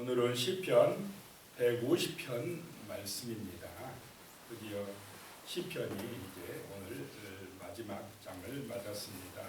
오늘은 시편 150편 말씀입니다. 드디어 시편이 이제 오늘 마지막 장을 맞았습니다.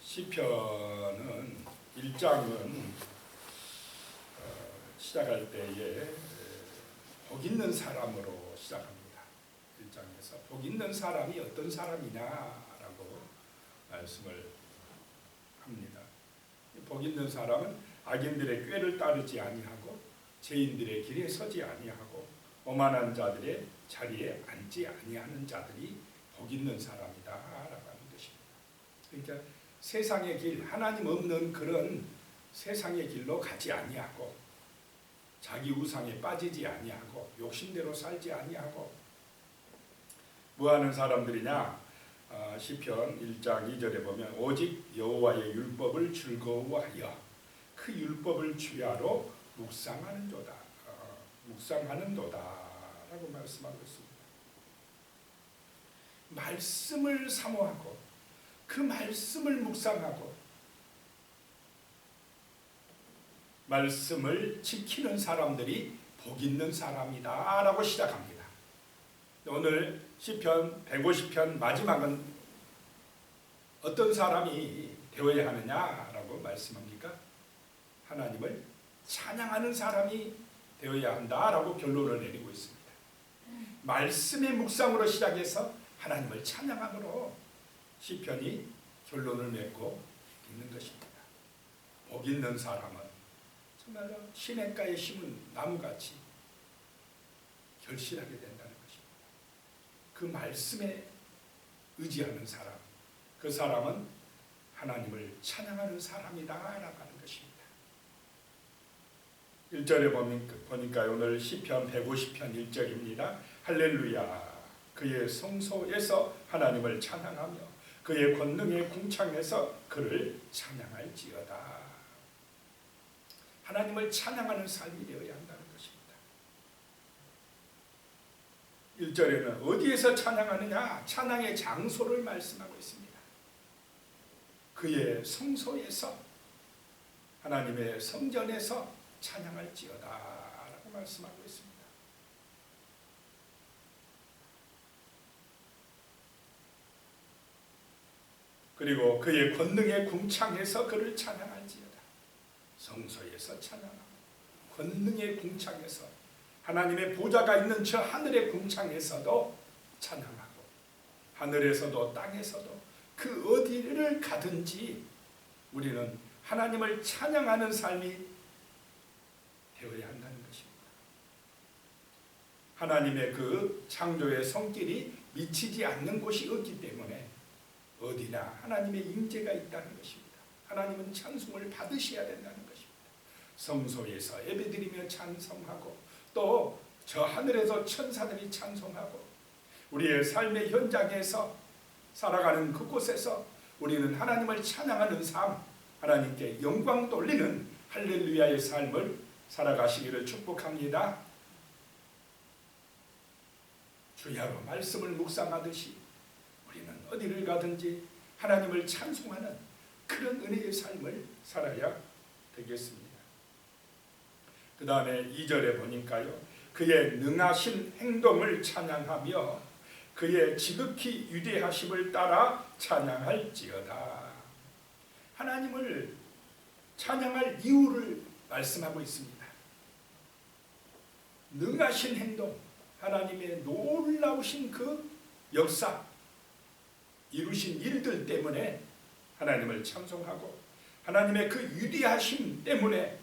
시편은 1장은 시작할 때에 복 있는 사람으로 시작합니다. 1장에서 복 있는 사람이 어떤 사람이냐라고 말씀을 합니다. 복 있는 사람은 악인들의 꾀를 따르지 아니하고 죄인들의 길에 서지 아니하고 오만한 자들의 자리에 앉지 아니하는 자들이 복 있는 사람이다라고 하는 것입니다. 그러니까 세상의 길, 하나님 없는 그런 세상의 길로 가지 아니하고 자기 우상에 빠지지 아니하고 욕심대로 살지 아니하고 뭐 하는 사람들이냐? 시편 1장 2절에 보면 오직 여호와의 율법을 즐거워하여 그 율법을 주야로 묵상하는도다. 묵상하는도다라고 말씀하고 있습니다. 말씀을 사모하고 그 말씀을 묵상하고 말씀을 지키는 사람들이 복 있는 사람이다라고 시작합니다. 오늘 시편 150편 마지막은 어떤 사람이 되어야 하느냐라고 말씀합니까? 하나님을 찬양하는 사람이 되어야 한다라고 결론을 내리고 있습니다. 말씀의 묵상으로 시작해서 하나님을 찬양함으로 시편이 결론을 맺고 있는 것입니다. 복 있는 사람은 정말로 시냇가에 심은 나무같이 결실하게 된다는 것입니다. 그 말씀에 의지하는 사람, 그 사람은 하나님을 찬양하는 사람이다라고 하는 것입니다. 1절에 보니까 오늘 시편 150편 1절입니다. 할렐루야 그의 성소에서 하나님을 찬양하며 그의 권능의 궁창에서 그를 찬양할지어다. 하나님을 찬양하는 삶이 되어야 한다는 것입니다. 1절에는 어디에서 찬양하느냐? 찬양의 장소를 말씀하고 있습니다. 그의 성소에서 하나님의 성전에서 찬양할지어다 라고 말씀하고 있습니다. 그리고 그의 권능의 궁창에서 그를 찬양할지어다. 성소에서 찬양하고 권능의 궁창에서 하나님의 보좌가 있는 저 하늘의 궁창에서도 찬양하고 하늘에서도 땅에서도 그 어디를 가든지 우리는 하나님을 찬양하는 삶이 되어야 한다는 것입니다. 하나님의 그 창조의 손길이 미치지 않는 곳이 없기 때문에 어디나 하나님의 임재가 있다는 것입니다. 하나님은 찬송을 받으셔야 된다는 것입니다. 성소에서 예배드리며 찬송하고 또 저 하늘에서 천사들이 찬송하고 우리의 삶의 현장에서 살아가는 그곳에서 우리는 하나님을 찬양하는 삶, 하나님께 영광 돌리는 할렐루야의 삶을 살아가시기를 축복합니다. 주야로 말씀을 묵상하듯이 우리는 어디를 가든지 하나님을 찬송하는 그런 은혜의 삶을 살아야 되겠습니다. 그 다음에 2절에 보니까요. 그의 능하신 행동을 찬양하며 그의 지극히 위대하심을 따라 찬양할지어다. 하나님을 찬양할 이유를 말씀하고 있습니다. 능하신 행동, 하나님의 놀라우신 그 역사, 이루신 일들 때문에 하나님을 찬송하고 하나님의 그 위대하심 때문에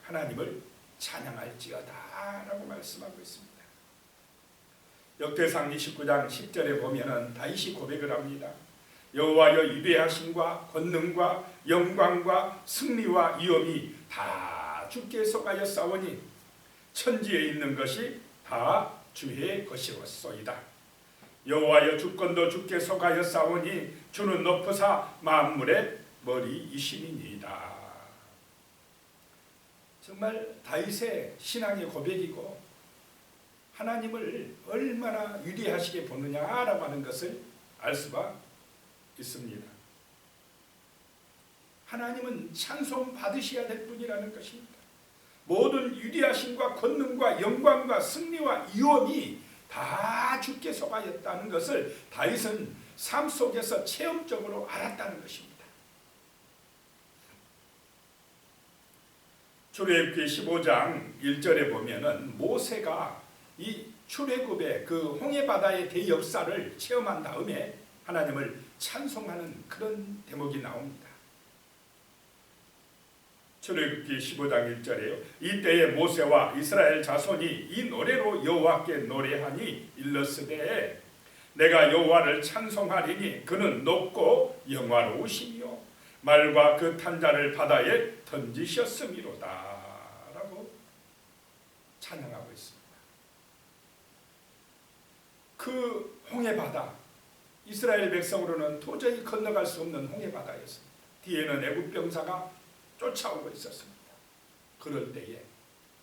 하나님을 찬양할지어다 라고 말씀하고 있습니다. 역대상 29장 10절에 보면 다윗이 고백을 합니다. 여호와여 위대하심과 권능과 영광과 승리와 위엄이 다 주께 속하였사오니 천지에 있는 것이 다 주의 것이었소이다. 여호와여 주권도 주께 속하였사오니 주는 높으사 만물의 머리이시니이다. 정말 다윗의 신앙의 고백이고 하나님을 얼마나 위대하시게 보느냐라고 하는 것을 알 수가 있습니다. 하나님은 찬송 받으셔야 될 분이라는 것입니다. 모든 위대하심과 권능과 영광과 승리와 위엄이 다 주께 속하였다는 것을 다윗은 삶 속에서 체험적으로 알았다는 것입니다. 출애굽기 15장 1절에 보면은 모세가 이 출애굽의 그 홍해바다의 대역사를 체험한 다음에 하나님을 찬송하는 그런 대목이 나옵니다. 출애굽기 15장 1절에요. 이때에 모세와 이스라엘 자손이 이 노래로 여호와께 노래하니 일렀으되 내가 여호와를 찬송하리니 그는 높고 영화로우시며 말과 그 탄자를 바다에 던지셨음이로다 라고 찬양하고 있습니다. 그 홍해바다, 이스라엘 백성으로는 도저히 건너갈 수 없는 홍해바다였습니다. 뒤에는 애굽 병사가 쫓아오고 있었습니다. 그럴 때에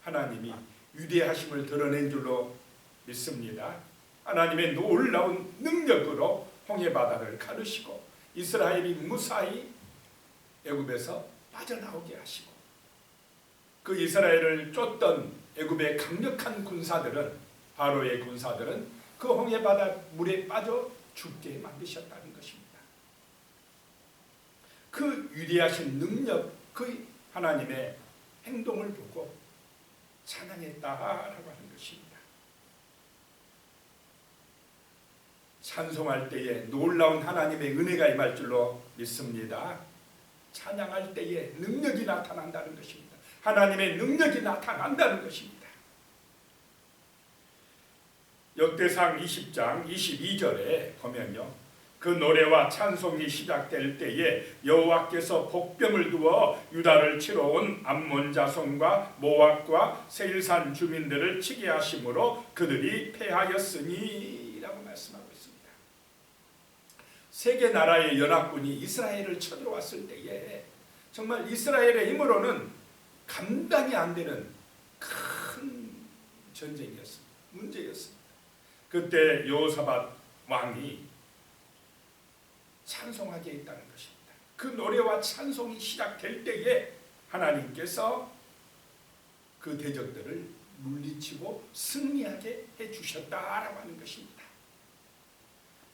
하나님이 위대하심을 드러낸 줄로 믿습니다. 하나님의 놀라운 능력으로 홍해바다를 가르시고 이스라엘이 무사히 애굽에서 빠져나오게 하시고 그 이스라엘을 쫓던 애굽의 강력한 군사들은 바로의 군사들은 그 홍해바다 물에 빠져 죽게 만드셨다는 것입니다. 그 위대하신 능력, 그 하나님의 행동을 보고 찬양했다라고 하는 것입니다. 찬송할 때에 놀라운 하나님의 은혜가 임할 줄로 믿습니다. 찬양할 때에 능력이 나타난다는 것입니다. 하나님의 능력이 나타난다는 것입니다. 역대상 20장 22절에 보면요, 그 노래와 찬송이 시작될 때에 여호와께서 복병을 두어 유다를 치러 온 암몬 자손과 모압과 세일산 주민들을 치게 하심으로 그들이 패하였으니 라고 말씀하고 있습니다. 세계 나라의 연합군이 이스라엘을 쳐들어왔을 때에 정말 이스라엘의 힘으로는 감당이 안 되는 큰 전쟁이었습니다. 문제였습니다. 그때 여호사밧 왕이 찬송하게 있다는 것입니다. 그 노래와 찬송이 시작될 때에 하나님께서 그 대적들을 물리치고 승리하게 해주셨다라고 하는 것입니다.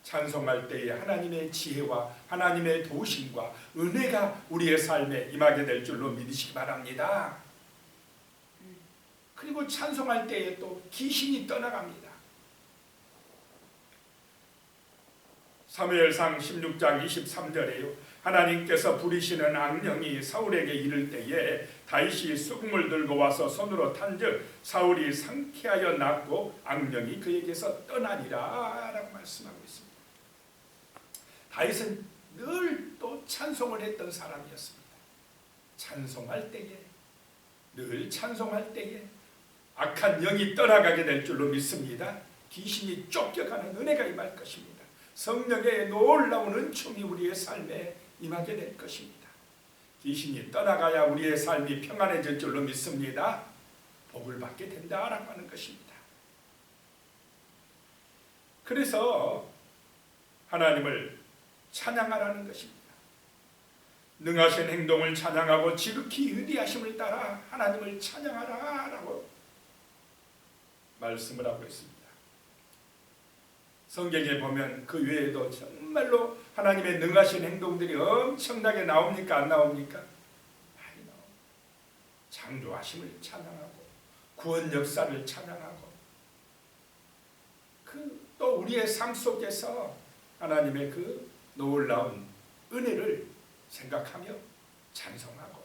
찬송할 때에 하나님의 지혜와 하나님의 도우심과 은혜가 우리의 삶에 임하게 될 줄로 믿으시기 바랍니다. 그리고 찬송할 때에 또 귀신이 떠나갑니다. 사무엘상 16장 23절에요. 하나님께서 부리시는 악령이 사울에게 이를 때에 다윗이 수금을 들고 와서 손으로 탄즉 사울이 상쾌하여 낫고 악령이 그에게서 떠나니라 라고 말씀하고 있습니다. 다윗은 늘 또 찬송을 했던 사람이었습니다. 찬송할 때에, 늘 찬송할 때에 악한 영이 떠나가게 될 줄로 믿습니다. 귀신이 쫓겨가는 은혜가 임할 것입니다. 성령의 놀라운 은총이 우리의 삶에 임하게 될 것입니다. 귀신이 떠나가야 우리의 삶이 평안해질 줄로 믿습니다. 복을 받게 된다라고 하는 것입니다. 그래서 하나님을 찬양하라는 것입니다. 능하신 행동을 찬양하고 지극히 위대하심을 따라 하나님을 찬양하라라고 말씀을 하고 있습니다. 성경에 보면 그 외에도 정말로 하나님의 능하신 행동들이 엄청나게 나옵니까? 안 나옵니까? 많이 나옵니다. 창조하심을 찬양하고 구원 역사를 찬양하고 또 우리의 삶 속에서 하나님의 그 놀라운 은혜를 생각하며 찬송하고,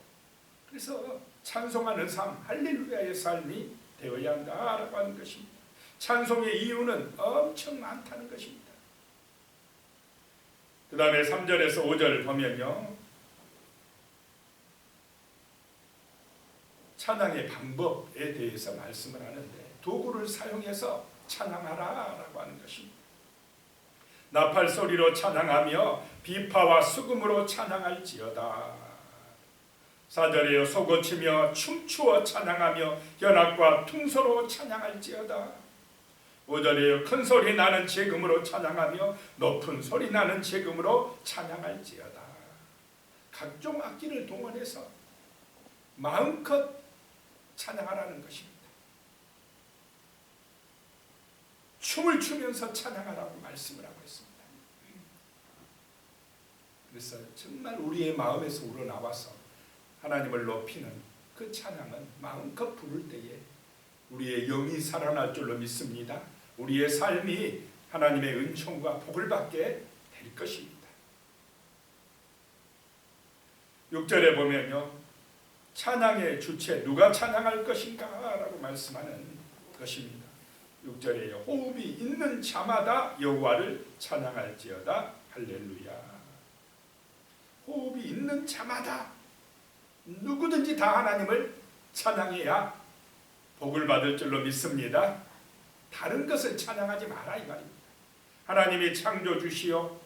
그래서 찬송하는 삶, 할렐루야의 삶이 되어야 한다라고 하는 것입니다. 찬송의 이유는 엄청 많다는 것입니다. 그 다음에 3절에서 5절 보면요, 찬양의 방법에 대해서 말씀을 하는데 도구를 사용해서 찬양하라 라고 하는 것입니다. 나팔 소리로 찬양하며 비파와 수금으로 찬양할지어다. 4절에요, 소고치며 춤추어 찬양하며 현악과 퉁소로 찬양할지어다. 5절에요, 큰 소리 나는 제금으로 찬양하며 높은 소리 나는 제금으로 찬양할지어다. 각종 악기를 동원해서 마음껏 찬양하라는 것입니다. 춤을 추면서 찬양하라고 말씀을 하고 있습니다. 그래서 정말 우리의 마음에서 우러나와서 하나님을 높이는 그 찬양은 마음껏 부를 때에 우리의 영이 살아날 줄로 믿습니다. 우리의 삶이 하나님의 은총과 복을 받게 될 것입니다. 6절에 보면요, 찬양의 주체 누가 찬양할 것인가 라고 말씀하는 것입니다. 6절에 호흡이 있는 자마다 여호와를 찬양할지어다. 할렐루야. 호흡이 있는 자마다 누구든지 다 하나님을 찬양해야 복을 받을 줄로 믿습니다. 다른 것을 찬양하지 마라 이 말입니다. 하나님이 창조주시오,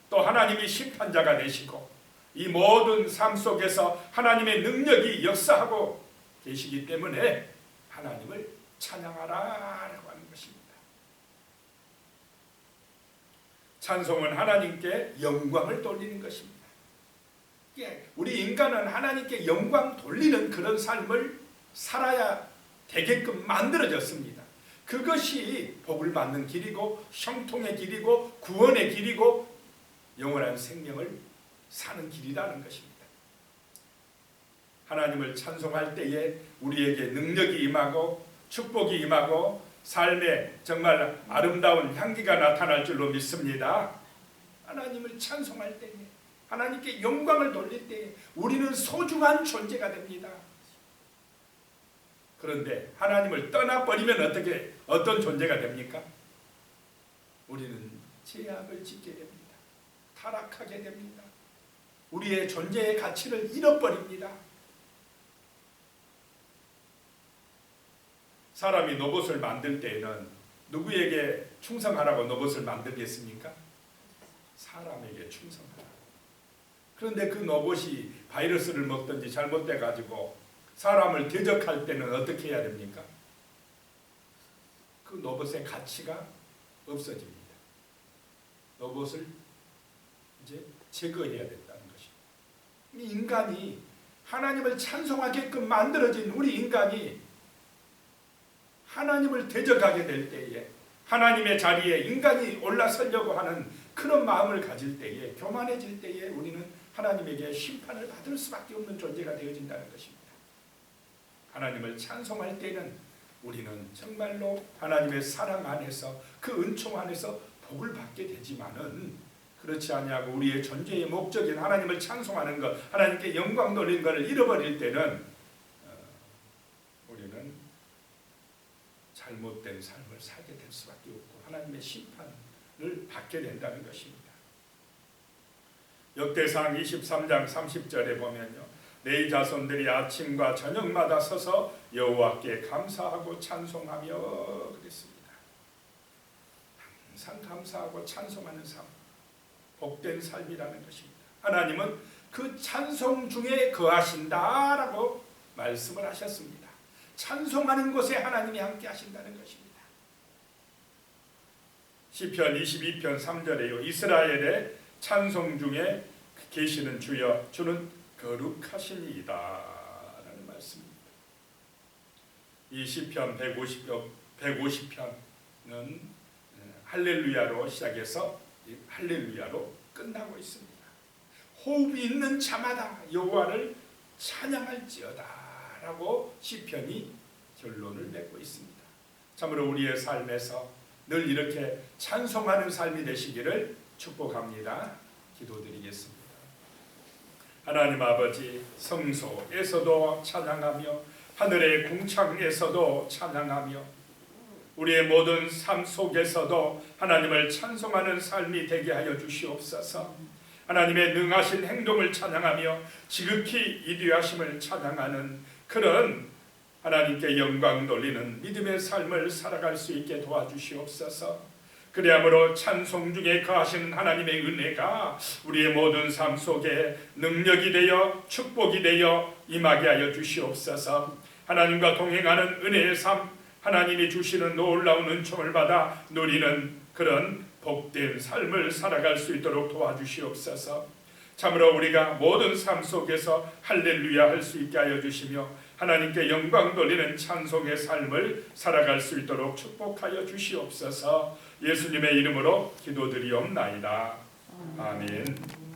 또 하나님이 심판자가 되시고 이 모든 삶 속에서 하나님의 능력이 역사하고 계시기 때문에 하나님을 찬양하라라고 하는 것입니다. 찬송은 하나님께 영광을 돌리는 것입니다. 우리 인간은 하나님께 영광 돌리는 그런 삶을 살아야 되게끔 만들어졌습니다. 그것이 복을 받는 길이고 형통의 길이고 구원의 길이고 영원한 생명을 사는 길이라는 것입니다. 하나님을 찬송할 때에 우리에게 능력이 임하고 축복이 임하고 삶에 정말 아름다운 향기가 나타날 줄로 믿습니다. 하나님을 찬송할 때에, 하나님께 영광을 돌릴 때에 우리는 소중한 존재가 됩니다. 그런데 하나님을 떠나버리면 어떤 존재가 됩니까? 우리는 죄악을 짓게 됩니다. 타락하게 됩니다. 우리의 존재의 가치를 잃어버립니다. 사람이 로봇을 만들 때에는 누구에게 충성하라고 로봇을 만들겠습니까? 사람에게 충성하라. 그런데 그 로봇이 바이러스를 먹든지 잘못돼 가지고 사람을 대적할 때는 어떻게 해야 됩니까? 그 로봇의 가치가 없어집니다. 로봇을 이제 제거해야 된다는 것입니다. 인간이 하나님을 찬송하게끔 만들어진 우리 인간이 하나님을 대적하게 될 때에, 하나님의 자리에 인간이 올라서려고 하는 그런 마음을 가질 때에, 교만해질 때에 우리는 하나님에게 심판을 받을 수밖에 없는 존재가 되어진다는 것입니다. 하나님을 찬송할 때는 우리는 정말로 하나님의 사랑 안에서 그 은총 안에서 복을 받게 되지만은, 그렇지 아니하고 우리의 존재의 목적인 하나님을 찬송하는 것, 하나님께 영광 돌리는 것을 잃어버릴 때는 우리는 잘못된 삶을 살게 될 수밖에 없고 하나님의 심판을 받게 된다는 것입니다. 역대상 23장 30절에 보면요, 내 자손들이 아침과 저녁마다 서서 여호와께 감사하고 찬송하며 그랬습니다. 항상 감사하고 찬송하는 삶, 복된 삶이라는 것입니다. 하나님은 그 찬송 중에 거하신다라고 말씀을 하셨습니다. 찬송하는 곳에 하나님이 함께 하신다는 것입니다. 시편 22편 3절에요, 이스라엘의 찬송 중에 계시는 주여, 주는 거룩하시니이다 라는 말씀입니다. 이 시편 150편은 할렐루야로 시작해서 할렐루야로 끝나고 있습니다. 호흡이 있는 자마다 여호와를 찬양할지어다 라고 시편이 결론을 맺고 있습니다. 참으로 우리의 삶에서 늘 이렇게 찬송하는 삶이 되시기를 축복합니다. 기도드리겠습니다. 하나님 아버지, 성소에서도 찬양하며 하늘의 궁창에서도 찬양하며 우리의 모든 삶 속에서도 하나님을 찬송하는 삶이 되게 하여 주시옵소서. 하나님의 능하신 행동을 찬양하며 지극히 이디하심을 찬양하는 그런 하나님께 영광 돌리는 믿음의 삶을 살아갈 수 있게 도와주시옵소서. 그리함으로 찬송 중에 거하시는 하나님의 은혜가 우리의 모든 삶 속에 능력이 되어 축복이 되어 임하게 하여 주시옵소서. 하나님과 동행하는 은혜의 삶, 하나님이 주시는 놀라운 은총을 받아 누리는 그런 복된 삶을 살아갈 수 있도록 도와주시옵소서. 참으로 우리가 모든 삶 속에서 할렐루야 할 수 있게 하여 주시며 하나님께 영광 돌리는 찬송의 삶을 살아갈 수 있도록 축복하여 주시옵소서. 예수님의 이름으로 기도드리옵나이다. 아멘.